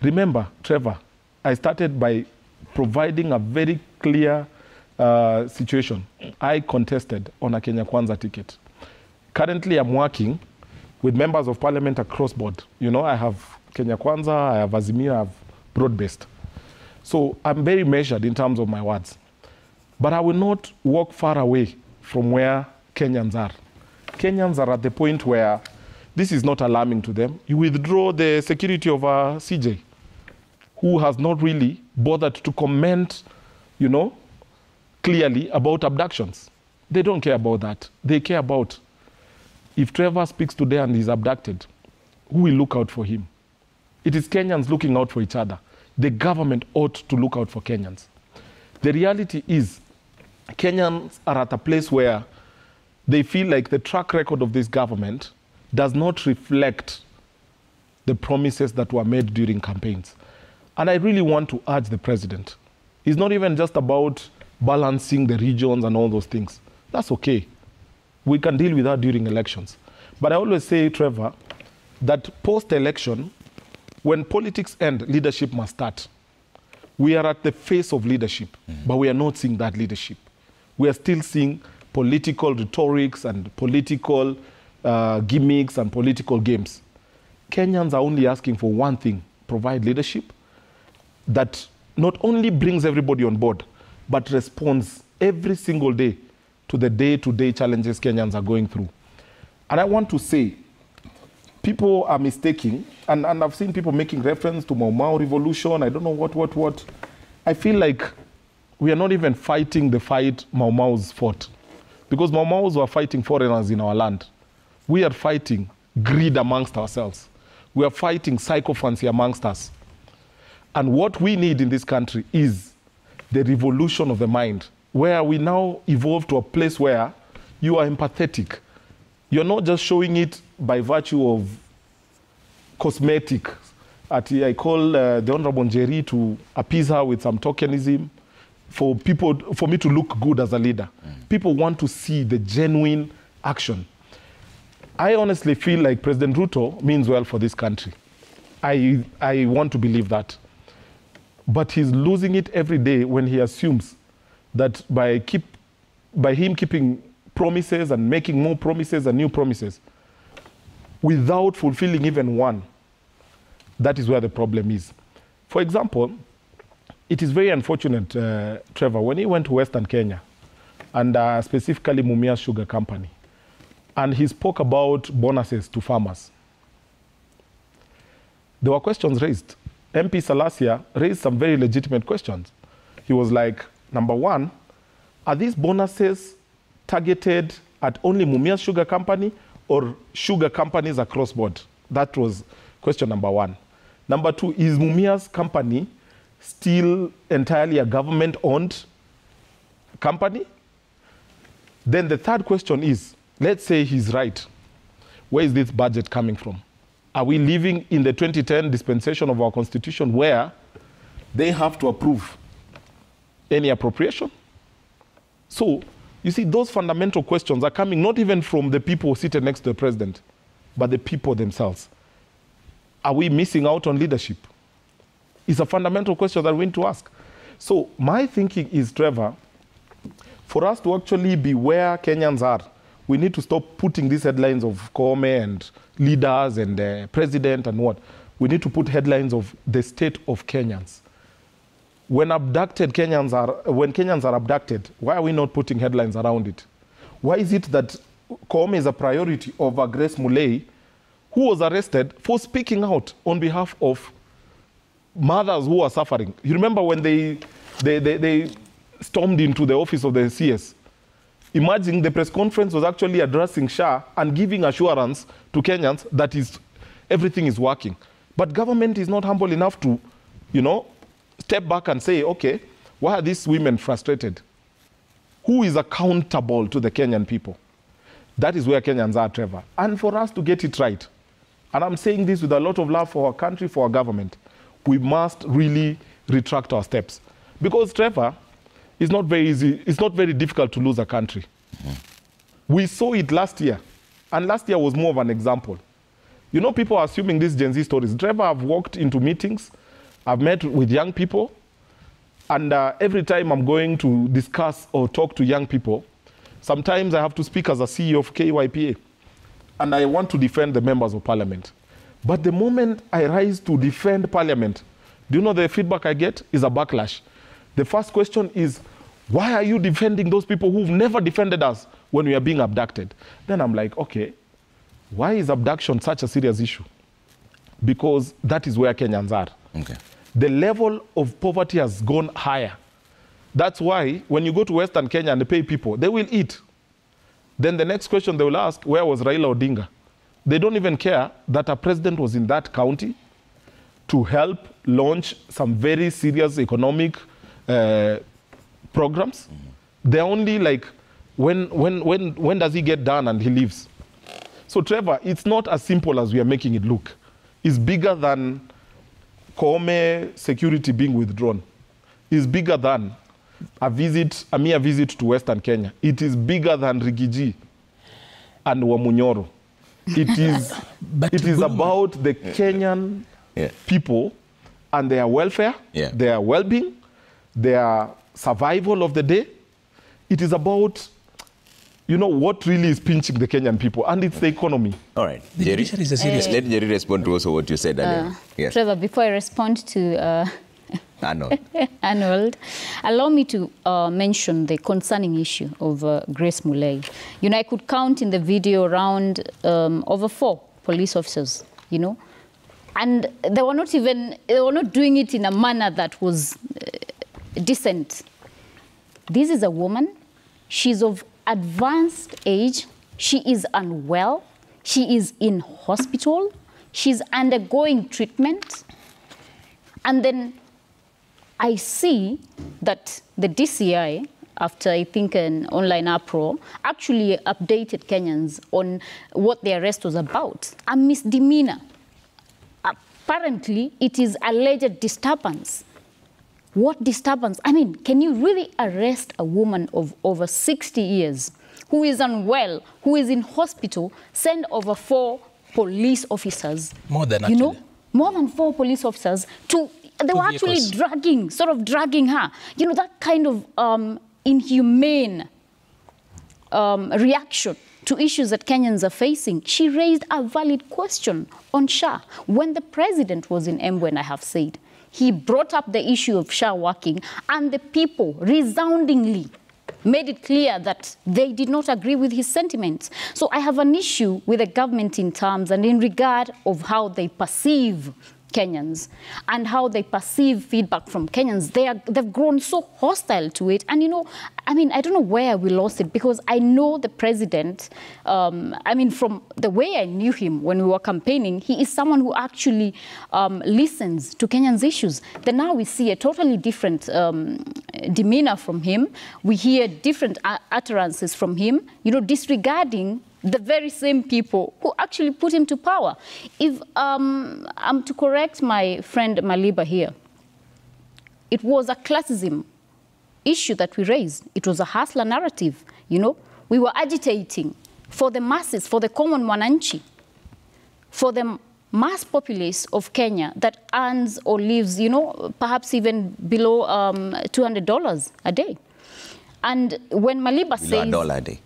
Remember, Trevor, I started by providing a very clear situation. I contested on a Kenya Kwanza ticket. Currently, I'm working with members of parliament across board. You know, I have Kenya Kwanza, I have Azimio, I have broad-based. So I'm very measured in terms of my words. But I will not walk far away from where Kenyans are. Kenyans are at the point where this is not alarming to them. You withdraw the security of a CJ, who has not really bothered to comment, you know, clearly about abductions. They don't care about that. They care about, if Trevor speaks today and is abducted, who will look out for him? It is Kenyans looking out for each other. The government ought to look out for Kenyans. The reality is, Kenyans are at a place where they feel like the track record of this government does not reflect the promises that were made during campaigns. And I really want to urge the president. It's not even just about balancing the regions and all those things. That's okay. We can deal with that during elections. But I always say, Trevor, that post-election, when politics end, leadership must start. We are at the face of leadership, but we are not seeing that leadership. We are still seeing political rhetorics and political gimmicks and political games. Kenyans are only asking for one thing: provide leadership that not only brings everybody on board, but responds every single day to the day-to-day challenges Kenyans are going through. And I want to say, people are mistaking, and I've seen people making reference to Mau Mau revolution, I don't know what. I feel like we are not even fighting the fight Mau Mau's fought. Because Mau Mau's were fighting foreigners in our land. We are fighting greed amongst ourselves. We are fighting psychophancy amongst us. And what we need in this country is the revolution of the mind, where we now evolve to a place where you are empathetic. You're not just showing it by virtue of cosmetic. I call the Honorable Njeri to appease her with some tokenism for me to look good as a leader. People want to see the genuine action. I honestly feel like President Ruto means well for this country. I want to believe that. But he's losing it every day when he assumes that by him keeping promises and making more promises and new promises without fulfilling even one, that is where the problem is. For example, it is very unfortunate, Trevor, when he went to Western Kenya, and specifically Mumias Sugar Company, and he spoke about bonuses to farmers. There were questions raised. MP Salasia raised some very legitimate questions. He was like, number one, Are these bonuses targeted at only Mumia's sugar company or sugar companies across board? That was question number one. Number two, is Mumia's company still entirely a government-owned company? Then the third question is, let's say he's right. Where is this budget coming from? Are we living in the 2010 dispensation of our constitution where they have to approve any appropriation? So, you see, those fundamental questions are coming not even from the people seated next to the president, but the people themselves. Are we missing out on leadership? It's a fundamental question that we need to ask. So my thinking is, Trevor, for us to actually be where Kenyans are, we need to stop putting these headlines of Koome and leaders and president and what. We need to put headlines of the state of Kenyans. When Kenyans are abducted, why are we not putting headlines around it? Why is it that Koome is a priority over Grace Mulee, who was arrested for speaking out on behalf of mothers who are suffering? You remember when they stormed into the office of the CS? Imagine the press conference was actually addressing Shah and giving assurance to Kenyans that everything is working. But government is not humble enough to, step back and say, okay, why are these women frustrated? Who is accountable to the Kenyan people? That is where Kenyans are, Trevor. And for us to get it right, and I'm saying this with a lot of love for our country, for our government, we must really retract our steps. Because, Trevor, it's not very easy, it's not very difficult to lose a country. We saw it last year, and last year was more of an example. People are assuming these Gen Z stories. Trevor, I've walked into meetings, I've met with young people, and every time I'm going to discuss or talk to young people, sometimes I have to speak as a CEO of KYPA, and I want to defend the members of parliament. But the moment I rise to defend parliament, do you know the feedback I get is a backlash. The first question is, why are you defending those people who've never defended us when we are being abducted? Then I'm like, okay, why is abduction such a serious issue? Because that is where Kenyans are. Okay. The level of poverty has gone higher. That's why when you go to Western Kenya and they pay people, they will eat. Then the next question they will ask, where was Raila Odinga? They don't even care that a president was in that county to help launch some very serious economic programs. They're only like, when does he get done and he leaves? So Trevor, it's not as simple as we are making it look. It's bigger than Koome security being withdrawn. It's bigger than a mere visit to Western Kenya. It is bigger than Rigiji and Wamunyoro. It is about the Kenyan people and their welfare, their well-being, their survival of the day. It is about, what really is pinching the Kenyan people, and it's the economy. All right. Jerry, let Jerry respond to also what you said earlier. Yes. Trevor, before I respond to Arnold, allow me to mention the concerning issue of Grace Mulee. I could count in the video around over 4 police officers, and they were not doing it in a manner that was decent. This is a woman. She's of advanced age. She is unwell. She is in hospital. She's undergoing treatment. And then I see that the DCI, after I think an online uproar, actually updated Kenyans on what the arrest was about. A misdemeanor. Apparently, it is alleged disturbance. What disturbance? I mean, can you really arrest a woman of over 60 years who is unwell, who is in hospital, send over 4 police officers? More than actually. More than 4 police officers they were actually dragging her. That kind of inhumane reaction to issues that Kenyans are facing. She raised a valid question on Shah. When the president was in Embu, and I have said, he brought up the issue of Shah working, and the people resoundingly made it clear that they did not agree with his sentiments. So I have an issue with the government in terms and in regard of how they perceive Kenyans and how they perceive feedback from Kenyans, they've grown so hostile to it. And, you know, I mean, I don't know where we lost it, because I know the president, I mean, from the way I knew him when we were campaigning, he is someone who actually listens to Kenyans' issues. Then now we see a totally different demeanor from him. We hear different utterances from him, you know, disregarding the very same people who actually put him to power. If I'm to correct my friend Maliba here, it was a classism issue that we raised. It was a hustler narrative, you know. We were agitating for the masses, for the common mwananchi, for the mass populace of Kenya that earns or lives, you know, perhaps even below $200 a day. And when Maliba says... Below $1 a day.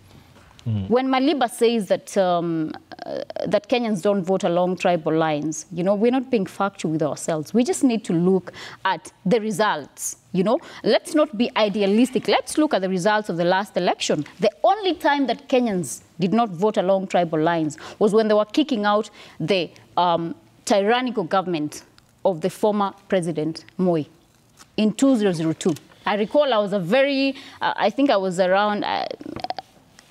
When Maliba says that that Kenyans don't vote along tribal lines, you know, we're not being factual with ourselves. We just need to look at the results, you know. Let's not be idealistic. Let's look at the results of the last election. The only time that Kenyans did not vote along tribal lines was when they were kicking out the tyrannical government of the former President Moi in 2002. I recall I was a very, I think I was around...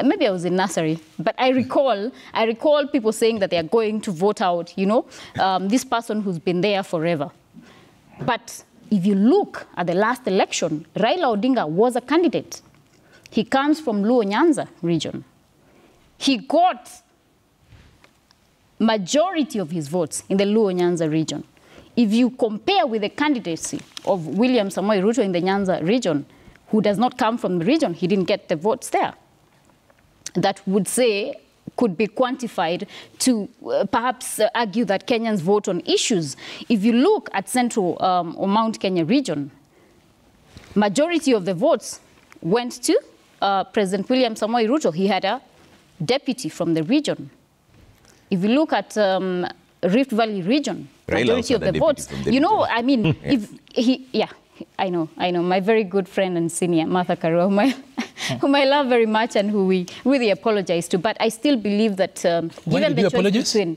maybe I was in nursery, but I recall people saying that they are going to vote out, you know, this person who's been there forever. But if you look at the last election, Raila Odinga was a candidate. He comes from Luo Nyanza region. He got majority of his votes in the Luo Nyanza region. If you compare with the candidacy of William Samoei Ruto in the Nyanza region, who does not come from the region, he didn't get the votes there. That would say could be quantified to perhaps argue that Kenyans vote on issues. If you look at Central or Mount Kenya region, majority of the votes went to President William Samoei Ruto. He had a deputy from the region. If you look at Rift Valley region, majority of the votes, you know, I mean, if he, yeah, I know, my very good friend and senior, Martha Karua, whom I love very much and who we really apologize to. But I still believe that given the choice between,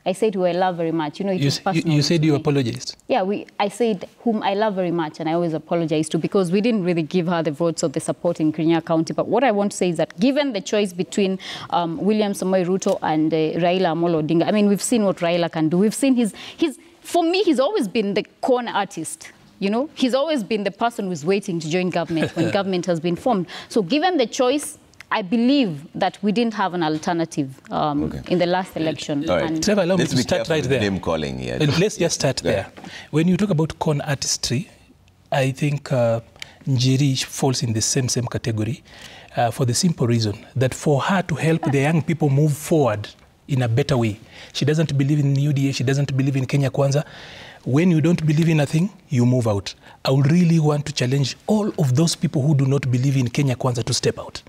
I said who I love very much. You know, you said you apologized. Yeah, I said whom I love very much, and I always apologize to, because we didn't really give her the votes of the support in Kirinyaga County. But what I want to say is that given the choice between William Samoei Ruto and Raila Amolo Odinga, I mean, we've seen what Raila can do. We've seen for me, he's always been the corner artist. You know, he's always been the person who's waiting to join government when government has been formed. So given the choice, I believe that we didn't have an alternative in the last election. All right. Trevor, allow me to start right there. Name calling here. Let's just start there. When you talk about con artistry, I think Njeri falls in the same category for the simple reason that for her to help the young people move forward in a better way, she doesn't believe in UDA, she doesn't believe in Kenya Kwanza. When you don't believe in a thing, you move out. I would really want to challenge all of those people who do not believe in Kenya Kwanza to step out.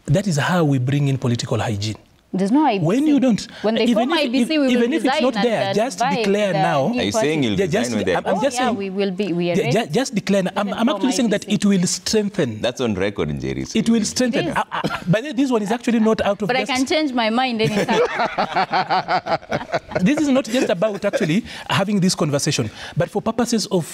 That is how we bring in political hygiene. There's no IBC. When you don't, when they form IBC, we will even if it's not there, just declare now. Are you saying you'll resign with them? I'm just saying, we will be. We are just declare. I'm actually saying that it will strengthen. That's on record in Jerry's. It will strengthen. But this one is actually not out of. But I can change my mind anytime. This is not just about actually having this conversation, but for purposes of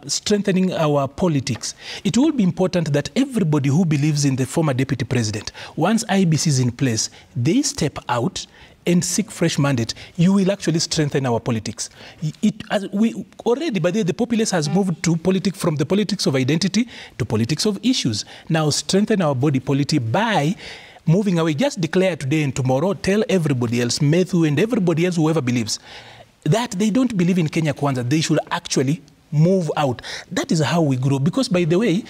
strengthening our politics. It will be important that everybody who believes in the former deputy president, once IBC is in place, they step out and seek fresh mandate. You will actually strengthen our politics. Already, by the populace has moved to politics, from the politics of identity to politics of issues. Now strengthen our body politic by moving away. Just declare today and tomorrow, tell everybody else, Matthew and everybody else, whoever believes, that they don't believe in Kenya Kwanza, they should actually move out. That is how we grow. Because, by the way,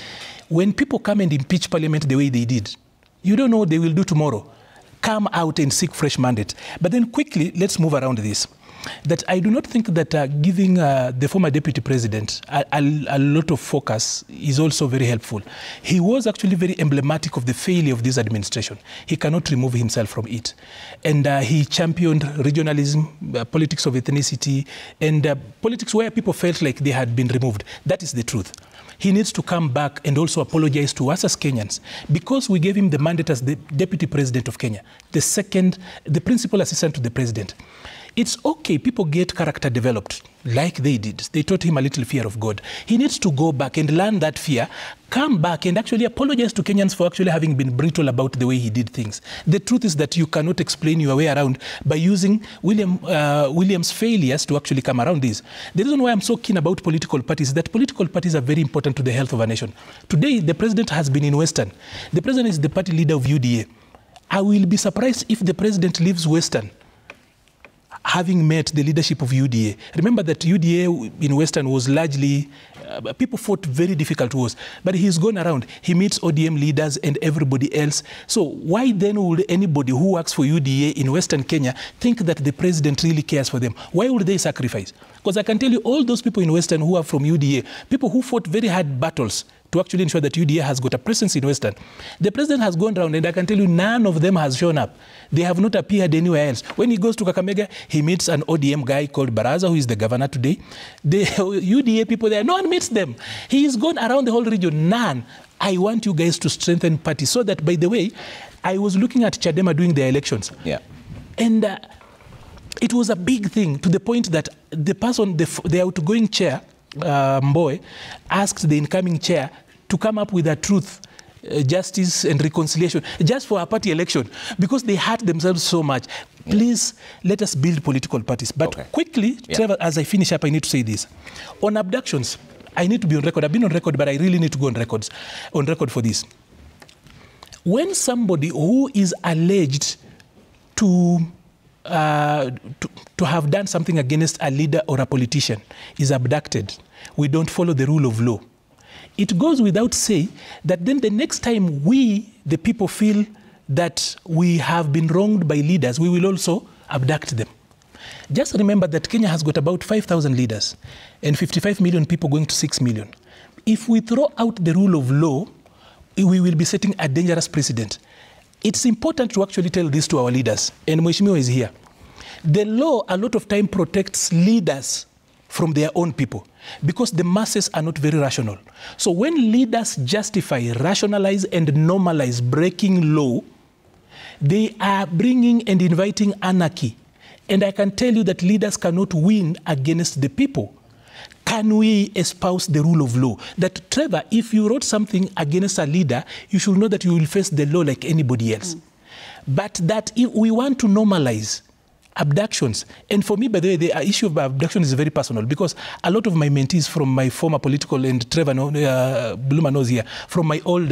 when people come and impeach parliament the way they did, you don't know what they will do tomorrow. Come out and seek fresh mandate. But then quickly, let's move around this. That I do not think that giving the former deputy president a lot of focus is also very helpful. He was actually very emblematic of the failure of this administration. He cannot remove himself from it. And he championed regionalism, politics of ethnicity, and politics where people felt like they had been removed. That is the truth. He needs to come back and also apologize to us as Kenyans, because we gave him the mandate as the deputy president of Kenya, the principal assistant to the president. It's okay, people get character developed like they did. They taught him a little fear of God. He needs to go back and learn that fear, come back and actually apologize to Kenyans for actually having been brutal about the way he did things. The truth is that you cannot explain your way around by using William's failures to actually come around this. The reason why I'm so keen about political parties is that political parties are very important to the health of a nation. Today, the president has been in Western. The president is the party leader of UDA. I will be surprised if the president leaves Western having met the leadership of UDA. Remember that UDA in Western was largely, people fought very difficult wars, but he's gone around. He meets ODM leaders and everybody else. So why then would anybody who works for UDA in Western Kenya think that the president really cares for them? Why would they sacrifice? Because I can tell you all those people in Western who are from UDA, people who fought very hard battles to actually ensure that UDA has got a presence in Western. The president has gone around, and I can tell you none of them has shown up. They have not appeared anywhere else. When he goes to Kakamega, he meets an ODM guy called Baraza, who is the governor today. The UDA people there, no one meets them. He's gone around the whole region, none. I want you guys to strengthen party so that, by the way, I was looking at Chadema doing their elections. Yeah. And it was a big thing to the point that the person, the outgoing chair, Mbowe, asked the incoming chair to come up with a truth, justice and reconciliation just for a party election because they hurt themselves so much. Please let us build political parties. But quickly, Trevor, as I finish up, I need to say this. On abductions, I need to be on record. I've been on record, but I really need to go on record for this. When somebody who is alleged to have done something against a leader or a politician is abducted, we don't follow the rule of law. It goes without saying that then the next time we, the people, feel that we have been wronged by leaders, we will also abduct them. Just remember that Kenya has got about 5,000 leaders and 55 million people going to 6 million. If we throw out the rule of law, we will be setting a dangerous precedent. It's important to actually tell this to our leaders, and Mheshimiwa is here. The law a lot of time protects leaders from their own people because the masses are not very rational. So when leaders justify, rationalize, and normalize breaking law, they are bringing and inviting anarchy. And I can tell you that leaders cannot win against the people. Can we espouse the rule of law? That, Trevor, if you wrote something against a leader, you should know that you will face the law like anybody else. But that if we want to normalize abductions, and for me, by the way, the issue of abduction is very personal because a lot of my mentees from my former political, and Trevor Bloomer knows here, from my old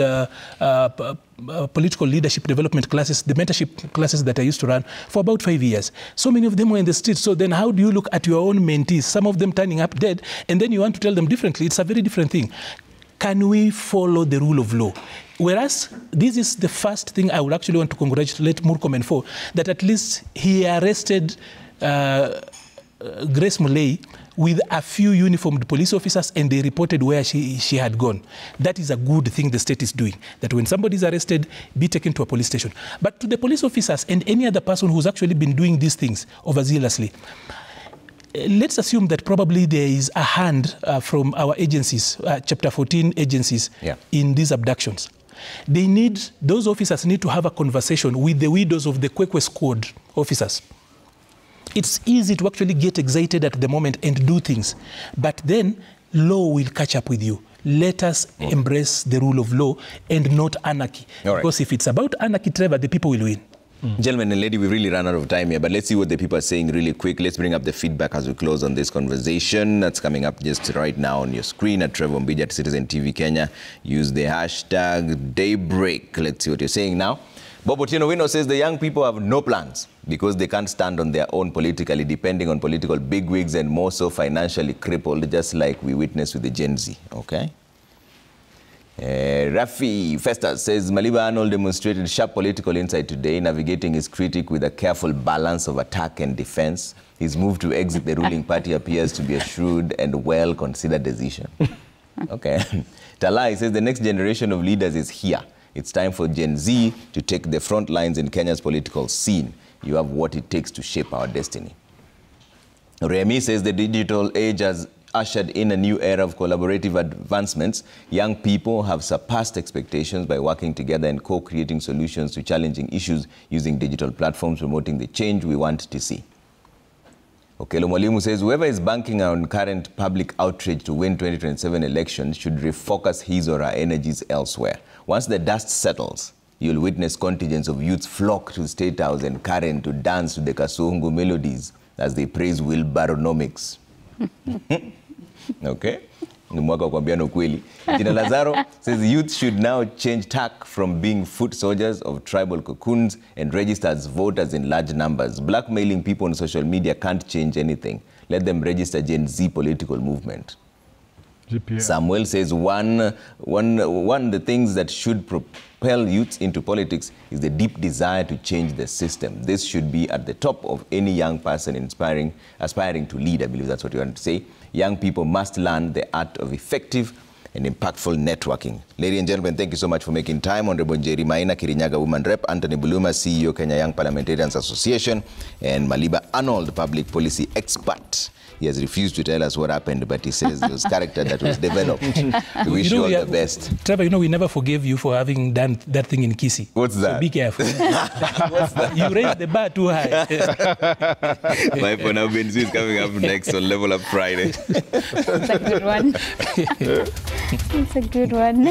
political leadership development classes, the mentorship classes that I used to run for about 5 years. So many of them were in the streets. So then how do you look at your own mentees, some of them turning up dead, and then you want to tell them differently? It's a very different thing. Can we follow the rule of law? Whereas this is the first thing I would actually want to congratulate Murkomen for, that at least he arrested Grace Mulee with a few uniformed police officers and they reported where she had gone. That is a good thing the state is doing, that when somebody is arrested, be taken to a police station. But to the police officers and any other person who's actually been doing these things overzealously, let's assume that probably there is a hand from our agencies, Chapter 14 agencies, in these abductions. Those officers need to have a conversation with the widows of the Kwekwe Squad officers. It's easy to actually get excited at the moment and do things, but then law will catch up with you. Let us embrace the rule of law and not anarchy. Because if it's about anarchy, Trevor, the people will win. Gentlemen and lady, we've really run out of time here, but let's see what the people are saying really quick. Let's bring up the feedback as we close on this conversation. That's coming up just right now on your screen at Trevor Mbija at Citizen TV Kenya. Use the hashtag Daybreak. Let's see what you're saying now. Bob Otieno Wino says the young people have no plans because they can't stand on their own politically, depending on political bigwigs and more so financially crippled, just like we witnessed with the Gen Z. Okay. Rafi Festus says Maliba Arnold demonstrated sharp political insight today, navigating his critic with a careful balance of attack and defense. His move to exit the ruling party appears to be a shrewd and well-considered decision. Okay. Talai says the next generation of leaders is here. It's time for Gen Z to take the front lines in Kenya's political scene. You have what it takes to shape our destiny. Remy says the digital age has ushered in a new era of collaborative advancements. Young people have surpassed expectations by working together and co-creating solutions to challenging issues using digital platforms, promoting the change we want to see. Okelo Mwalimu says, whoever is banking on current public outrage to win 2027 elections should refocus his or her energies elsewhere. Once the dust settles, you'll witness contingents of youths flock to State House and Karen to dance to the Kasungu melodies as they praise Wilbaronomics. Okay? Mwaka kuambiana ukweli. Jina Lazaro says youth should now change tack from being foot soldiers of tribal cocoons and register as voters in large numbers. Blackmailing people on social media can't change anything. Let them register Gen Z political movement. GPA. Samuel says one of the things that should propel youth into politics is the deep desire to change the system. This should be at the top of any young person aspiring to lead. I believe that's what you want to say. Young people must learn the art of effective and impactful networking. Ladies and gentlemen, thank you so much for making time. Honorable Njeri Maina, Kirinyaga Woman Rep, Anthony Buluma, CEO, Kenya Young Parliamentarians Association, and Maliba Arnold, public policy expert. He has refused to tell us what happened, but he says it was character that was developed. We wish you all the best. Trevor, we never forgave you for having done that thing in Kisii. What's that? So be careful. What's that? You raised the bar too high. My phone have been is coming up next on Level Up Friday. It's a good one. It's a good one.